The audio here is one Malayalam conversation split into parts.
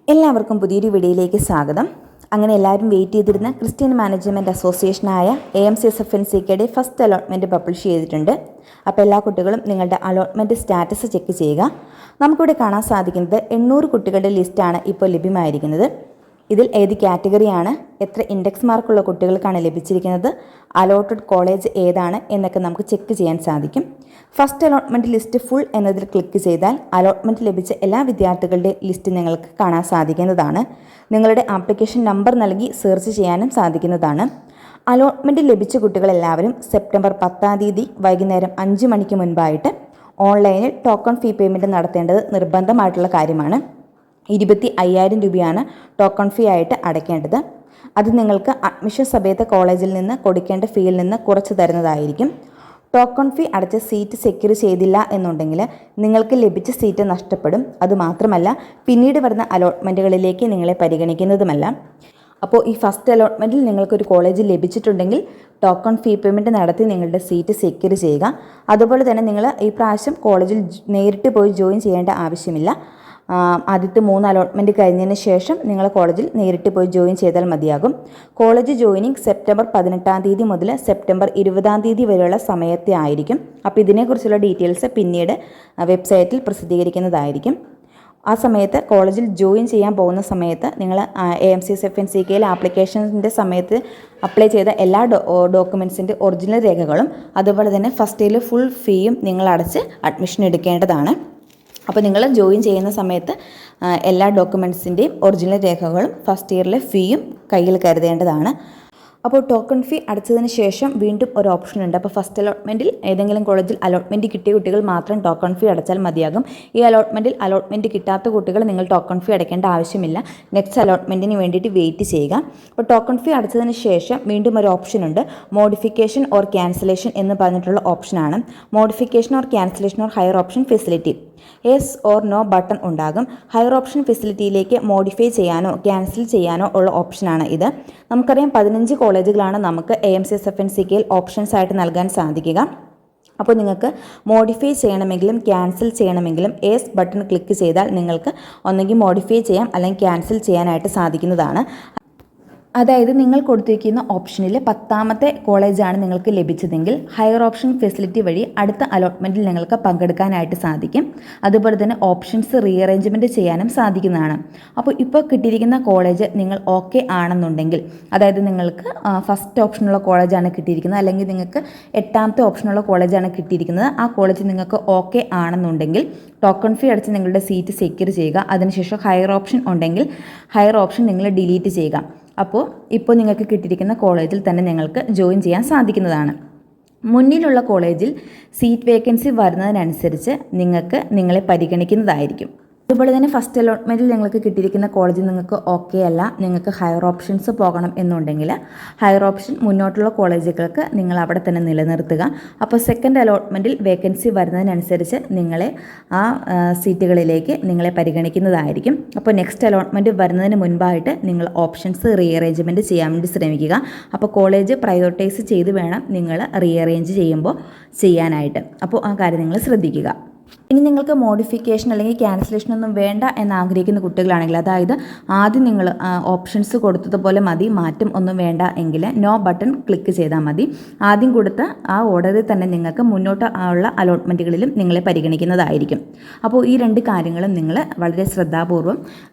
എല്ലാവർക്കും പുതിയൊരു വീഡിയോയിലേക്ക് സ്വാഗതം. അങ്ങനെ എല്ലാവരും വെയിറ്റ് ചെയ്തിരുന്ന ക്രിസ്ത്യൻ മാനേജ്മെൻറ്റ് അസോസിയേഷനായ AMCSFNCKയുടെ ഫസ്റ്റ് അലോട്ട്മെൻറ്റ് പബ്ലിഷ് ചെയ്തിട്ടുണ്ട്. അപ്പോൾ എല്ലാ കുട്ടികളും നിങ്ങളുടെ അലോട്ട്മെൻറ്റ് സ്റ്റാറ്റസ് ചെക്ക് ചെയ്യുക. നമുക്കിവിടെ കാണാൻ സാധിക്കുന്നത് 800 കുട്ടികളുടെ ലിസ്റ്റാണ് ഇപ്പോൾ ലഭ്യമായിരിക്കുന്നത്. ഇതിൽ ഏത് കാറ്റഗറിയാണ്, എത്ര ഇൻഡെക്സ് മാർക്കുള്ള കുട്ടികൾക്കാണ് ലഭിച്ചിരിക്കുന്നത്, അലോട്ടഡ് കോളേജ് ഏതാണ് എന്നൊക്കെ നമുക്ക് ചെക്ക് ചെയ്യാൻ സാധിക്കും. ഫസ്റ്റ് അലോട്ട്മെൻറ്റ് ലിസ്റ്റ് ഫുൾ എന്നതിൽ ക്ലിക്ക് ചെയ്താൽ അലോട്ട്മെൻറ്റ് ലഭിച്ച എല്ലാ വിദ്യാർത്ഥികളുടെ ലിസ്റ്റ് നിങ്ങൾക്ക് കാണാൻ സാധിക്കുന്നതാണ്. നിങ്ങളുടെ ആപ്ലിക്കേഷൻ നമ്പർ നൽകി സെർച്ച് ചെയ്യാനും സാധിക്കുന്നതാണ്. അലോട്ട്മെൻറ്റ് ലഭിച്ച കുട്ടികളെല്ലാവരും സെപ്റ്റംബർ 10-ാം തീയതി വൈകുന്നേരം 5 മണിക്ക് മുൻപായിട്ട് ഓൺലൈനിൽ ടോക്കൺ ഫീ പേയ്മെൻറ്റ് നടത്തേണ്ടത് നിർബന്ധമായിട്ടുള്ള കാര്യമാണ്. 25,000 രൂപയാണ് ടോക്കൺ ഫീ ആയിട്ട് അടയ്ക്കേണ്ടത്. അത് നിങ്ങൾക്ക് അഡ്മിഷൻ സമയത്ത് കോളേജിൽ നിന്ന് കൊടുക്കേണ്ട ഫീയിൽ നിന്ന് കുറച്ച് തരുന്നതായിരിക്കും. ടോക്കൺ ഫീ അടച്ച സീറ്റ് സെക്യൂർ ചെയ്തില്ല എന്നുണ്ടെങ്കിൽ നിങ്ങൾക്ക് ലഭിച്ച സീറ്റ് നഷ്ടപ്പെടും. അതുമാത്രമല്ല, പിന്നീട് വരുന്ന അലോട്ട്മെൻറ്റുകളിലേക്ക് നിങ്ങളെ പരിഗണിക്കുന്നതുമല്ല. അപ്പോൾ ഈ ഫസ്റ്റ് അലോട്ട്മെൻറ്റിൽ നിങ്ങൾക്കൊരു കോളേജ് ലഭിച്ചിട്ടുണ്ടെങ്കിൽ ടോക്കൺ ഫീ പേയ്മെൻറ്റ് നടത്തി നിങ്ങളുടെ സീറ്റ് സെക്യൂർ ചെയ്യുക. അതുപോലെ തന്നെ നിങ്ങൾ ഈ പ്രാവശ്യം കോളേജിൽ നേരിട്ട് പോയി ജോയിൻ ചെയ്യേണ്ട ആവശ്യമില്ല. ആദ്യത്തെ 3 അലോട്ട്മെൻറ്റ് കഴിഞ്ഞതിന് ശേഷം നിങ്ങൾ കോളേജിൽ നേരിട്ട് പോയി ജോയിൻ ചെയ്താൽ മതിയാകും. കോളേജ് ജോയിനിങ് സെപ്റ്റംബർ 18-ാം തീയതി മുതൽ സെപ്റ്റംബർ 20-ാം തീയതി വരെയുള്ള സമയത്തെ ആയിരിക്കും. അപ്പോൾ ഇതിനെക്കുറിച്ചുള്ള ഡീറ്റെയിൽസ് പിന്നീട് വെബ്സൈറ്റിൽ പ്രസിദ്ധീകരിക്കുന്നതായിരിക്കും. ആ സമയത്ത് കോളേജിൽ ജോയിൻ ചെയ്യാൻ പോകുന്ന സമയത്ത് നിങ്ങൾ AMCSFNCKയിൽ ആപ്ലിക്കേഷൻ്റെ സമയത്ത് അപ്ലൈ ചെയ്ത എല്ലാ ഡോക്യുമെൻറ്റ്സിൻ്റെ ഒറിജിനൽ രേഖകളും അതുപോലെ തന്നെ ഫസ്റ്റ് ഇയറിൽ ഫുൾ ഫീയും നിങ്ങൾ അടച്ച് അഡ്മിഷൻ എടുക്കേണ്ടതാണ്. അപ്പോൾ നിങ്ങൾ ജോയിൻ ചെയ്യുന്ന സമയത്ത് എല്ലാ ഡോക്യുമെൻറ്റ്സിൻ്റെയും ഒറിജിനൽ രേഖകളും ഫസ്റ്റ് ഇയറിലെ ഫീയും കയ്യിൽ കരുതേണ്ടതാണ്. അപ്പോൾ ടോക്കൺ ഫീ അടച്ചതിന് ശേഷം വീണ്ടും ഒരു ഓപ്ഷൻ ഉണ്ട്. അപ്പോൾ ഫസ്റ്റ് അലോട്ട്മെൻറ്റിൽ ഏതെങ്കിലും കോളേജിൽ അലോട്ട്മെൻറ്റ് കിട്ടിയ കുട്ടികൾ മാത്രം ടോക്കൺ ഫീ അടച്ചാൽ മതിയാകും. ഈ അലോട്ട്മെൻറ്റിൽ അലോട്ട്മെൻറ്റ് കിട്ടാത്ത കുട്ടികൾ നിങ്ങൾ ടോക്കൺ ഫീ അടയ്ക്കേണ്ട ആവശ്യമില്ല. നെക്സ്റ്റ് അലോട്ട്മെൻറ്റിന് വേണ്ടിയിട്ട് വെയിറ്റ് ചെയ്യുക. അപ്പോൾ ടോക്കൺ ഫീ അടച്ചതിന് ശേഷം വീണ്ടും ഒരു ഓപ്ഷൻ ഉണ്ട്. മോഡിഫിക്കേഷൻ ഓർ ക്യാൻസലേഷൻ എന്ന് പറഞ്ഞിട്ടുള്ള ഓപ്ഷനാണ്. Modification or cancellation or higher option facility, yes or no button ഉണ്ടാകും. ഹയർ ഓപ്ഷൻ ഫെസിലിറ്റിയിലേക്ക് മോഡിഫൈ ചെയ്യാനോ ക്യാൻസൽ ചെയ്യാനോ ഉള്ള ഓപ്ഷനാണ് ഇത്. നമുക്കറിയാം 15 കോളേജുകളാണ് നമുക്ക് AMCSFNCKയിൽ ഓപ്ഷൻസ് ആയിട്ട് നൽകാൻ സാധിക്കുക. അപ്പോൾ നിങ്ങൾക്ക് മോഡിഫൈ ചെയ്യണമെങ്കിലും ക്യാൻസൽ ചെയ്യണമെങ്കിലും യെസ് ബട്ടൺ ക്ലിക്ക് ചെയ്താൽ നിങ്ങൾക്ക് ഒന്നെങ്കിൽ മോഡിഫൈ ചെയ്യാം അല്ലെങ്കിൽ ക്യാൻസൽ ചെയ്യാനായിട്ട് സാധിക്കുന്നതാണ്. അതായത് നിങ്ങൾ കൊടുത്തിരിക്കുന്ന ഓപ്ഷനിൽ 10ാമത്തെ കോളേജാണ് നിങ്ങൾക്ക് ലഭിച്ചതെങ്കിൽ ഹയർ ഓപ്ഷൻ ഫെസിലിറ്റി വഴി അടുത്ത അലോട്ട്മെൻറ്റിൽ നിങ്ങൾക്ക് പങ്കെടുക്കാനായിട്ട് സാധിക്കും. അതുപോലെ തന്നെ ഓപ്ഷൻസ് റീഅറേഞ്ച്മെൻറ്റ് ചെയ്യാനും സാധിക്കുന്നതാണ്. അപ്പോൾ ഇപ്പോൾ കിട്ടിയിരിക്കുന്ന കോളേജ് നിങ്ങൾ ഓക്കെ ആണെന്നുണ്ടെങ്കിൽ, അതായത് നിങ്ങൾക്ക് ഫസ്റ്റ് ഓപ്ഷനുള്ള കോളേജാണ് കിട്ടിയിരിക്കുന്നത് അല്ലെങ്കിൽ നിങ്ങൾക്ക് 8ാമത്തെ ഓപ്ഷനുള്ള കോളേജാണ് കിട്ടിയിരിക്കുന്നത്, ആ കോളേജ് നിങ്ങൾക്ക് ഓക്കെ ആണെന്നുണ്ടെങ്കിൽ ടോക്കൺ ഫീ അടച്ച് നിങ്ങളുടെ സീറ്റ് സെക്യൂർ ചെയ്യുക. അതിനുശേഷം ഹയർ ഓപ്ഷൻ ഉണ്ടെങ്കിൽ ഹയർ ഓപ്ഷൻ നിങ്ങൾ ഡിലീറ്റ് ചെയ്യുക. അപ്പോൾ ഇപ്പോൾ നിങ്ങൾക്ക് കിട്ടിയിരിക്കുന്ന കോളേജിൽ തന്നെ നിങ്ങൾക്ക് ജോയിൻ ചെയ്യാൻ സാധിക്കുന്നതാണ്. മുന്നിലുള്ള കോളേജിൽ സീറ്റ് വേക്കൻസി വരുന്നതിനനുസരിച്ച് നിങ്ങളെ പരിഗണിക്കുന്നതായിരിക്കും. അതുപോലെ തന്നെ ഫസ്റ്റ് അലോട്ട്മെൻറ്റിൽ നിങ്ങൾക്ക് കിട്ടിയിരിക്കുന്ന കോളേജ് നിങ്ങൾക്ക് ഓക്കെ അല്ല, നിങ്ങൾക്ക് ഹയർ ഓപ്ഷൻസ് പോകണം എന്നുണ്ടെങ്കിൽ ഹയർ ഓപ്ഷൻ മുന്നോട്ടുള്ള കോളേജുകൾക്ക് നിങ്ങൾ അവിടെ തന്നെ നിലനിർത്തുക. അപ്പോൾ സെക്കൻഡ് അലോട്ട്മെൻറ്റിൽ വേക്കൻസി വരുന്നതിനനുസരിച്ച് നിങ്ങളെ ആ സീറ്റുകളിലേക്ക് നിങ്ങളെ പരിഗണിക്കുന്നതായിരിക്കും. അപ്പോൾ നെക്സ്റ്റ് അലോട്ട്മെൻറ്റ് വരുന്നതിന് മുൻപായിട്ട് നിങ്ങൾ ഓപ്ഷൻസ് റീഅറേഞ്ച്മെൻറ്റ് ചെയ്യാൻ വേണ്ടി ശ്രമിക്കുക. അപ്പോൾ കോളേജ് പ്രയോറിറ്റൈസ് ചെയ്ത് വേണം നിങ്ങൾ റീഅറേഞ്ച് ചെയ്യുമ്പോൾ ചെയ്യാനായിട്ട്. അപ്പോൾ ആ കാര്യം നിങ്ങൾ ശ്രദ്ധിക്കുക. ഇനി നിങ്ങൾക്ക് മോഡിഫിക്കേഷൻ അല്ലെങ്കിൽ ക്യാൻസലേഷൻ ഒന്നും വേണ്ട എന്ന് ആഗ്രഹിക്കുന്ന കുട്ടികളാണെങ്കിൽ, അതായത് ആദ്യം നിങ്ങൾ ഓപ്ഷൻസ് കൊടുത്തതുപോലെ മതി, മാറ്റം ഒന്നും വേണ്ട എങ്കിൽ നോ ബട്ടൺ ക്ലിക്ക് ചെയ്താൽ മതി. ആദ്യം കൊടുത്ത ആ ഓർഡറിൽ തന്നെ നിങ്ങൾക്ക് മുന്നോട്ട് ഉള്ള അലോട്ട്മെൻറ്റുകളിലും നിങ്ങളെ പരിഗണിക്കുന്നതായിരിക്കും. അപ്പോൾ ഈ 2 കാര്യങ്ങളും നിങ്ങൾ വളരെ ശ്രദ്ധാപൂർവം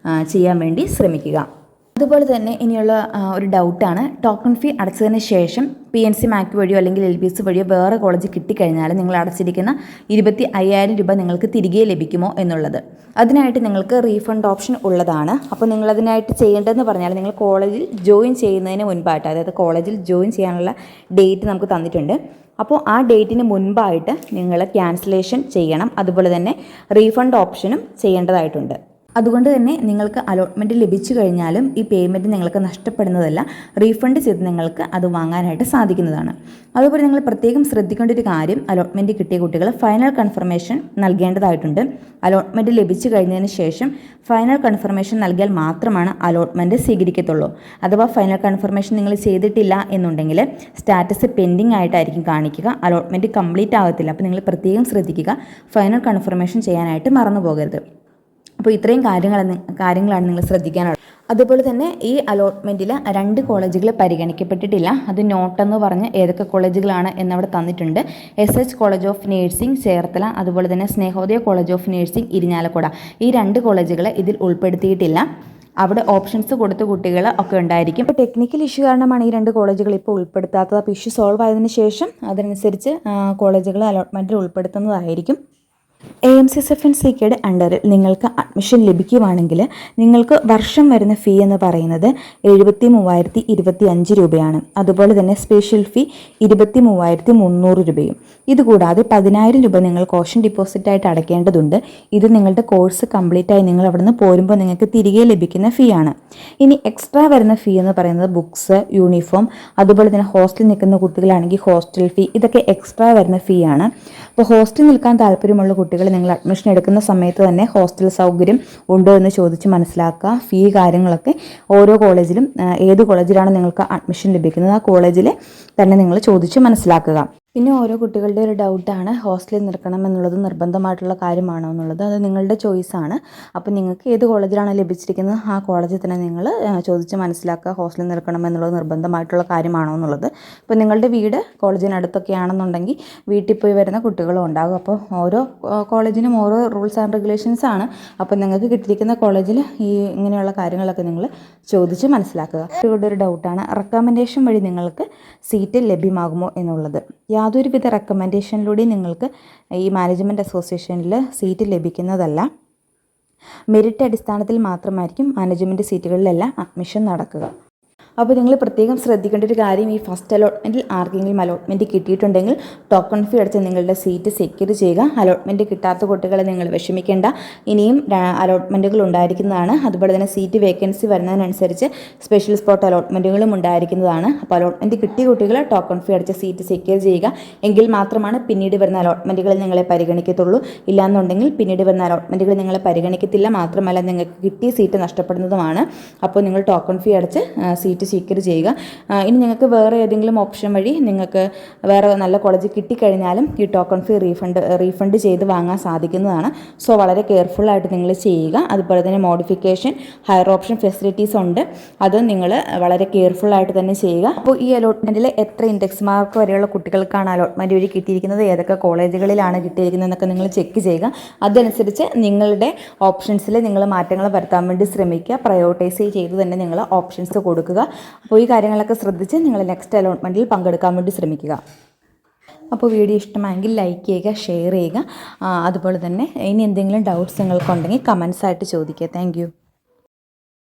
ചെയ്യാൻ വേണ്ടി ശ്രമിക്കുക. അതുപോലെ തന്നെ ഇനിയുള്ള ഒരു ഡൗട്ടാണ്, ടോക്കൺ ഫീ അടച്ചതിന് ശേഷം PNC മാക് വഴിയോ അല്ലെങ്കിൽ LBS വഴിയോ വേറെ കോളേജ് കിട്ടിക്കഴിഞ്ഞാൽ നിങ്ങൾ അടച്ചിരിക്കുന്ന 25,000 രൂപ നിങ്ങൾക്ക് തിരികെ ലഭിക്കുമോ എന്നുള്ളത്. അതിനായിട്ട് നിങ്ങൾക്ക് റീഫണ്ട് ഓപ്ഷൻ ഉള്ളതാണ്. അപ്പോൾ നിങ്ങളതിനായിട്ട് ചെയ്യേണ്ടതെന്ന് പറഞ്ഞാൽ നിങ്ങൾ കോളേജിൽ ജോയിൻ ചെയ്യുന്നതിന് മുൻപായിട്ട്, അതായത് കോളേജിൽ ജോയിൻ ചെയ്യാനുള്ള ഡേറ്റ് നമുക്ക് തന്നിട്ടുണ്ട്. അപ്പോൾ ആ ഡേറ്റിന് മുൻപായിട്ട് നിങ്ങൾ ക്യാൻസലേഷൻ ചെയ്യണം. അതുപോലെ തന്നെ റീഫണ്ട് ഓപ്ഷനും ചെയ്യേണ്ടതായിട്ടുണ്ട്. അതുകൊണ്ട് തന്നെ നിങ്ങൾക്ക് അലോട്ട്മെൻറ്റ് ലഭിച്ചു കഴിഞ്ഞാലും ഈ പേയ്മെൻറ്റ് നിങ്ങൾക്ക് നഷ്ടപ്പെടുന്നതല്ല, റീഫണ്ട് ചെയ്ത് നിങ്ങൾക്ക് അത് വാങ്ങാനായിട്ട് സാധിക്കുന്നതാണ്. അതുപോലെ നിങ്ങൾ പ്രത്യേകം ശ്രദ്ധിക്കേണ്ട ഒരു കാര്യം, അലോട്ട്മെൻറ്റ് കിട്ടിയ കുട്ടികൾ ഫൈനൽ കൺഫർമേഷൻ നൽകേണ്ടതായിട്ടുണ്ട്. അലോട്ട്മെൻറ്റ് ലഭിച്ചു കഴിഞ്ഞതിന് ശേഷം ഫൈനൽ കൺഫർമേഷൻ നൽകിയാൽ മാത്രമാണ് അലോട്ട്മെൻറ്റ് സ്വീകരിക്കത്തുള്ളൂ. അഥവാ ഫൈനൽ കൺഫർമേഷൻ നിങ്ങൾ ചെയ്തിട്ടില്ല എന്നുണ്ടെങ്കിൽ സ്റ്റാറ്റസ് പെൻഡിങ് ആയിട്ടായിരിക്കും കാണിക്കുക, അലോട്ട്മെൻറ്റ് കംപ്ലീറ്റ് ആകത്തില്ല. അപ്പോൾ നിങ്ങൾ പ്രത്യേകം ശ്രദ്ധിക്കുക, ഫൈനൽ കൺഫർമേഷൻ ചെയ്യാനായിട്ട് മറന്നു പോകരുത്. അപ്പോൾ ഇത്രയും കാര്യങ്ങളാണ് നിങ്ങൾ ശ്രദ്ധിക്കാനുള്ളത്. അതുപോലെ തന്നെ ഈ അലോട്ട്മെൻറ്റിൽ 2 കോളേജുകൾ പരിഗണിക്കപ്പെട്ടിട്ടില്ല. അത് നോട്ടെന്ന് പറഞ്ഞ് ഏതൊക്കെ കോളേജുകളാണ് എന്നവിടെ തന്നിട്ടുണ്ട്. SH college of nursing Cherthala, അതുപോലെ തന്നെ സ്നേഹോദയ കോളേജ് ഓഫ് നേഴ്സിംഗ് ഇരിഞ്ഞാലക്കുട, ഈ 2 കോളേജുകൾ ഇതിൽ ഉൾപ്പെടുത്തിയിട്ടില്ല. അവിടെ ഓപ്ഷൻസ് കൊടുത്ത കുട്ടികൾ ഒക്കെ ഉണ്ടായിരിക്കും. ഇപ്പോൾ ടെക്നിക്കൽ ഇഷ്യൂ കാരണമാണ് ഈ 2 കോളേജുകൾ ഇപ്പോൾ ഉൾപ്പെടുത്താത്തത്. അപ്പോൾ ഇഷ്യൂ സോൾവ് ആയതിനു ശേഷം അതനുസരിച്ച് കോളേജുകൾ അലോട്ട്മെൻറ്റിൽ ഉൾപ്പെടുത്തുന്നതായിരിക്കും. AMCSFNCKയുടെ അണ്ടറിൽ നിങ്ങൾക്ക് അഡ്മിഷൻ ലഭിക്കുകയാണെങ്കിൽ നിങ്ങൾക്ക് വർഷം വരുന്ന ഫീ എന്ന് പറയുന്നത് 73,025 രൂപയാണ്. അതുപോലെ തന്നെ സ്പെഷ്യൽ ഫീ 23,300 രൂപയും. ഇതുകൂടാതെ 10,000 രൂപ നിങ്ങൾ കോഷൻ ഡിപ്പോസിറ്റായിട്ട് അടയ്ക്കേണ്ടതുണ്ട്. ഇത് നിങ്ങളുടെ കോഴ്സ് കംപ്ലീറ്റായി നിങ്ങൾ അവിടെ നിന്ന് പോരുമ്പോൾ നിങ്ങൾക്ക് തിരികെ ലഭിക്കുന്ന ഫീ ആണ്. ഇനി എക്സ്ട്രാ വരുന്ന ഫീ എന്ന് പറയുന്നത് ബുക്സ്, യൂണിഫോം, അതുപോലെ തന്നെ ഹോസ്റ്റലിൽ നിൽക്കുന്ന കുട്ടികളാണെങ്കിൽ ഹോസ്റ്റൽ ഫീ, ഇതൊക്കെ എക്സ്ട്രാ വരുന്ന ഫീ ആണ്. അപ്പോൾ ഹോസ്റ്റലിൽ നിൽക്കാൻ താല്പര്യമുള്ള കുട്ടികൾ നിങ്ങൾ അഡ്മിഷൻ എടുക്കുന്ന സമയത്ത് തന്നെ ഹോസ്റ്റൽ സൗകര്യം ഉണ്ടോ എന്ന് ചോദിച്ച് മനസ്സിലാക്കുക. ഫീ കാര്യങ്ങളൊക്കെ ഓരോ കോളേജിലും ഏത് കോളേജിലാണ് നിങ്ങൾക്ക് അഡ്മിഷൻ ലഭിക്കുന്നത് ആ കോളേജിൽ തന്നെ നിങ്ങൾ ചോദിച്ച് മനസ്സിലാക്കുക. പിന്നെ ഓരോ കുട്ടികളുടെ ഒരു ഡൗട്ടാണ്, ഹോസ്റ്റലിൽ നിൽക്കണം എന്നുള്ളത് നിർബന്ധമായിട്ടുള്ള കാര്യമാണോ എന്നുള്ളത്. അത് നിങ്ങളുടെ ചോയ്സാണ്. അപ്പോൾ നിങ്ങൾക്ക് ഏത് കോളേജിലാണ് ലഭിച്ചിരിക്കുന്നത് ആ കോളേജിൽ തന്നെ നിങ്ങൾ ചോദിച്ച് മനസ്സിലാക്കുക, ഹോസ്റ്റലിൽ നിൽക്കണം എന്നുള്ളത് നിർബന്ധമായിട്ടുള്ള കാര്യമാണോ എന്നുള്ളത്. ഇപ്പോൾ നിങ്ങളുടെ വീട് കോളേജിനടുത്തൊക്കെ ആണെന്നുണ്ടെങ്കിൽ വീട്ടിൽ പോയി വരുന്ന കുട്ടികളും ഉണ്ടാകും. അപ്പോൾ ഓരോ കോളേജിനും ഓരോ റൂൾസ് ആൻഡ് റെഗുലേഷൻസ് ആണ്. അപ്പോൾ നിങ്ങൾക്ക് കിട്ടിയിരിക്കുന്ന കോളേജിൽ ഈ ഇങ്ങനെയുള്ള കാര്യങ്ങളൊക്കെ നിങ്ങൾ ചോദിച്ച് മനസ്സിലാക്കുക. കുട്ടികളുടെ ഒരു ഡൗട്ടാണ്, റെക്കമെൻഡേഷൻ വഴി നിങ്ങൾക്ക് സീറ്റ് ലഭ്യമാകുമോ എന്നുള്ളത്. യാതൊരുവിധ റെക്കമെൻഡേഷനിലൂടെയും നിങ്ങൾക്ക് ഈ മാനേജ്മെൻറ്റ് അസോസിയേഷനിൽ സീറ്റ് ലഭിക്കുന്നതല്ല. മെറിറ്റ് അടിസ്ഥാനത്തിൽ മാത്രമായിരിക്കും മാനേജ്മെൻറ്റ് സീറ്റുകളിലെല്ലാം അഡ്മിഷൻ നടക്കുക. അപ്പോൾ നിങ്ങൾ പ്രത്യേകം ശ്രദ്ധിക്കേണ്ട ഒരു കാര്യം, ഈ ഫസ്റ്റ് അലോട്ട്മെൻറ്റിൽ ആർക്കെങ്കിലും അലോട്ട്മെൻറ്റ് കിട്ടിയിട്ടുണ്ടെങ്കിൽ ടോക്കൺ ഫീ അടച്ച് നിങ്ങളുടെ സീറ്റ് സെക്യൂർ ചെയ്യുക. അലോട്ട്മെൻറ്റ് കിട്ടാത്ത കുട്ടികളെ നിങ്ങൾ വിഷമിക്കേണ്ട, ഇനിയും അലോട്ട്മെൻറ്റുകൾ ഉണ്ടായിരിക്കുന്നതാണ്. അതുപോലെ തന്നെ സീറ്റ് വേക്കൻസി വരുന്നതിനനുസരിച്ച് സ്പെഷ്യൽ സ്പോട്ട് അലോട്ട്മെൻറ്റുകളും ഉണ്ടായിരിക്കുന്നതാണ്. അപ്പോൾ അലോട്ട്മെൻറ്റ് കിട്ടിയ കുട്ടികൾ ടോക്കൺ ഫീ അടച്ച് സീറ്റ് സെക്യൂർ ചെയ്യുക. എങ്കിൽ മാത്രമാണ് പിന്നീട് വരുന്ന അലോട്ട്മെൻറ്റുകളിൽ നിങ്ങളെ പരിഗണിക്കത്തുള്ളൂ. ഇല്ലാന്നുണ്ടെങ്കിൽ പിന്നീട് വരുന്ന അലോട്ട്മെൻറ്റുകൾ നിങ്ങളെ പരിഗണിക്കത്തില്ല, മാത്രമല്ല നിങ്ങൾക്ക് കിട്ടിയ സീറ്റ് നഷ്ടപ്പെടുന്നതുമാണ്. അപ്പോൾ നിങ്ങൾ ടോക്കൺ ഫീ അടച്ച് സീറ്റ് സെക്യൂർ ചെയ്യുക. ഇനി നിങ്ങൾക്ക് വേറെ ഏതെങ്കിലും ഓപ്ഷൻ വഴി നിങ്ങൾക്ക് വേറെ നല്ല കോളേജ് കിട്ടിക്കഴിഞ്ഞാലും ഈ ടോക്കൺ ഫീ റീഫണ്ട് ചെയ്ത് വാങ്ങാൻ സാധിക്കുന്നതാണ്. സോ വളരെ കെയർഫുള്ളായിട്ട് നിങ്ങൾ ചെയ്യുക. അതുപോലെ തന്നെ മോഡിഫിക്കേഷൻ, ഹയർ ഓപ്ഷൻ ഫെസിലിറ്റീസ് ഉണ്ട്, അത് നിങ്ങൾ വളരെ കെയർഫുള്ളായിട്ട് തന്നെ ചെയ്യുക. അപ്പോൾ ഈ അലോട്ട്മെൻറ്റിൽ എത്ര ഇൻഡെക്സ് മാർക്ക് വരെയുള്ള കുട്ടികൾക്കാണ് അലോട്ട്മെൻറ്റ് വഴി കിട്ടിയിരിക്കുന്നത്, ഏതൊക്കെ കോളേജുകളിലാണ് കിട്ടിയിരിക്കുന്നത് എന്നൊക്കെ നിങ്ങൾ ചെക്ക് ചെയ്യുക. അതനുസരിച്ച് നിങ്ങളുടെ ഓപ്ഷൻസിൽ നിങ്ങൾ മാറ്റങ്ങൾ വരുത്താൻ വേണ്ടി ശ്രമിക്കുക. പ്രയോറിറ്റൈസ് ചെയ്ത് തന്നെ നിങ്ങൾ ഓപ്ഷൻസ് കൊടുക്കുക. അപ്പോൾ ഈ കാര്യങ്ങളൊക്കെ ശ്രദ്ധിച്ച് നിങ്ങൾ നെക്സ്റ്റ് അലോട്ട്മെൻറ്റിൽ പങ്കെടുക്കാൻ വേണ്ടി ശ്രമിക്കുക. അപ്പോൾ വീഡിയോ ഇഷ്ടമായെങ്കിൽ ലൈക്ക് ചെയ്യുക, ഷെയർ ചെയ്യുക. അതുപോലെ തന്നെ ഇനി എന്തെങ്കിലും ഡൗട്ട്സ് നിങ്ങൾക്കുണ്ടെങ്കിൽ കമൻസ് ആയിട്ട് ചോദിക്കുക. താങ്ക്